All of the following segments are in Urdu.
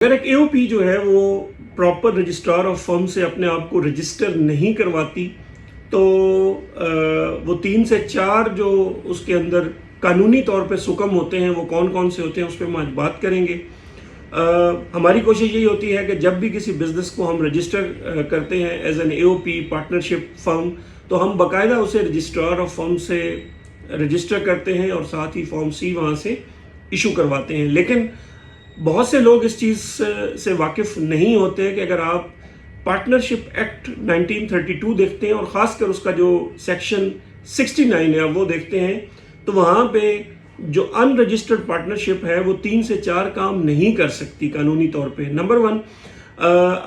اگر ایک اے او پی جو ہے وہ پراپر رجسٹرار آف فرم سے اپنے آپ کو رجسٹر نہیں کرواتی تو وہ 3 سے 4 جو اس کے اندر قانونی طور پہ سکم ہوتے ہیں وہ کون کون سے ہوتے ہیں اس پہ ہم آج بات کریں گے۔ ہماری کوشش یہی ہوتی ہے کہ جب بھی کسی بزنس کو ہم رجسٹر کرتے ہیں as an A O P partnership firm تو ہم باقاعدہ اسے رجسٹرار آف فرم سے رجسٹر کرتے ہیں اور ساتھ ہی فارم سی وہاں سے ایشو کرواتے ہیں۔ لیکن بہت سے لوگ اس چیز سے واقف نہیں ہوتے کہ اگر آپ پارٹنرشپ ایکٹ 1932 دیکھتے ہیں اور خاص کر اس کا جو سیکشن 69 ہے وہ دیکھتے ہیں تو وہاں پہ جو ان رجسٹرڈ پارٹنرشپ ہے وہ 3 سے 4 کام نہیں کر سکتی قانونی طور پہ۔ نمبر 1،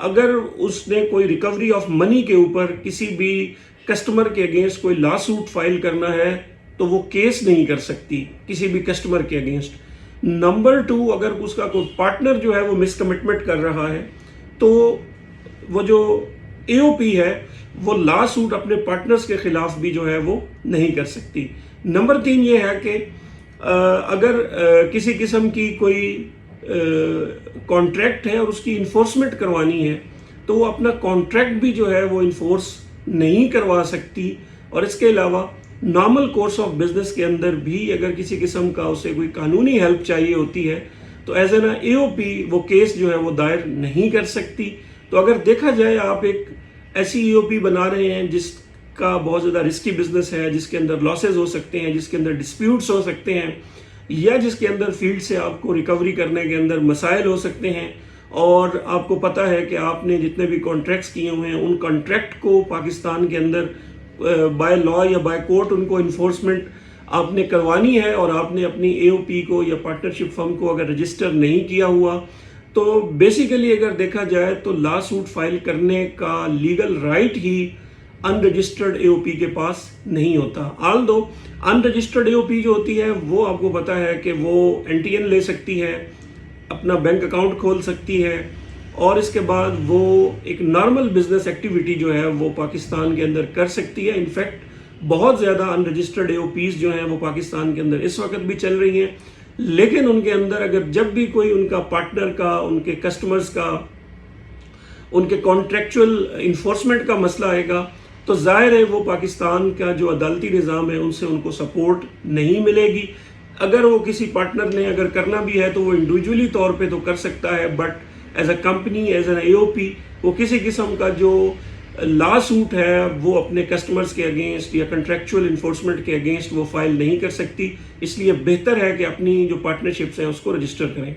اگر اس نے کوئی ریکوری آف منی کے اوپر کسی بھی کسٹمر کے اگینسٹ کوئی لا سوٹ فائل کرنا ہے تو وہ کیس نہیں کر سکتی کسی بھی کسٹمر کے اگینسٹ۔ نمبر 2، اگر اس کا کوئی پارٹنر جو ہے وہ مس کمٹمنٹ کر رہا ہے تو وہ جو اے او پی ہے وہ لا سوٹ اپنے پارٹنرز کے خلاف بھی جو ہے وہ نہیں کر سکتی۔ نمبر 3 یہ ہے کہ اگر کسی قسم کی کوئی کانٹریکٹ ہے اور اس کی انفورسمنٹ کروانی ہے تو وہ اپنا کانٹریکٹ بھی جو ہے وہ انفورس نہیں کروا سکتی۔ اور اس کے علاوہ نارمل کورس آف بزنس کے اندر بھی اگر کسی قسم کا اسے کوئی قانونی ہیلپ چاہیے ہوتی ہے تو as an A O P وہ کیس جو ہے وہ دائر نہیں کر سکتی۔ تو اگر دیکھا جائے آپ ایک ایسی اے او پی بنا رہے ہیں جس کا بہت زیادہ رسکی بزنس ہے، جس کے اندر لاسز ہو سکتے ہیں، جس کے اندر ڈسپیوٹس ہو سکتے ہیں، یا جس کے اندر فیلڈ سے آپ کو ریکوری کرنے کے اندر مسائل ہو سکتے ہیں، اور آپ کو پتہ ہے کہ آپ نے جتنے بھی کانٹریکٹس کیے ہوئے ہیں ان کانٹریکٹ کو پاکستان کے اندر بائی لا یا بائی کورٹ ان کو انفورسمنٹ آپ نے کروانی ہے اور آپ نے اپنی اے او پی کو یا پارٹنرشپ فرم کو اگر رجسٹر نہیں کیا ہوا تو بیسیکلی اگر دیکھا جائے تو لا سوٹ فائل کرنے کا لیگل رائٹ ہی ان رجسٹرڈ اے او پی کے پاس نہیں ہوتا۔ آلدو ان رجسٹرڈ اے او پی جو ہوتی ہے وہ آپ کو پتا ہے کہ وہ این ٹی این لے سکتی ہے، اپنا بینک اکاؤنٹ کھول سکتی ہے، اور اس کے بعد وہ ایک نارمل بزنس ایکٹیویٹی جو ہے وہ پاکستان کے اندر کر سکتی ہے۔ انفیکٹ بہت زیادہ ان رجسٹرڈ اے او پیز جو ہیں وہ پاکستان کے اندر اس وقت بھی چل رہی ہیں، لیکن ان کے اندر اگر جب بھی کوئی ان کا پارٹنر کا، ان کے کسٹمرز کا، ان کے کانٹریکچول انفورسمنٹ کا مسئلہ آئے گا تو ظاہر ہے وہ پاکستان کا جو عدالتی نظام ہے ان سے ان کو سپورٹ نہیں ملے گی۔ اگر وہ کسی پارٹنر نے اگر کرنا بھی ہے تو وہ انڈیویجولی طور پہ تو کر سکتا ہے، but as a company, as an A O P, وہ کسی قسم کا جو لا سوٹ ہے وہ اپنے کسٹمرز کے اگینسٹ یا کنٹریکچول انفورسمنٹ کے اگینسٹ وہ فائل نہیں کر سکتی۔ اس لیے بہتر ہے کہ اپنی جو پارٹنرشپس ہیں اس کو رجسٹر کریں۔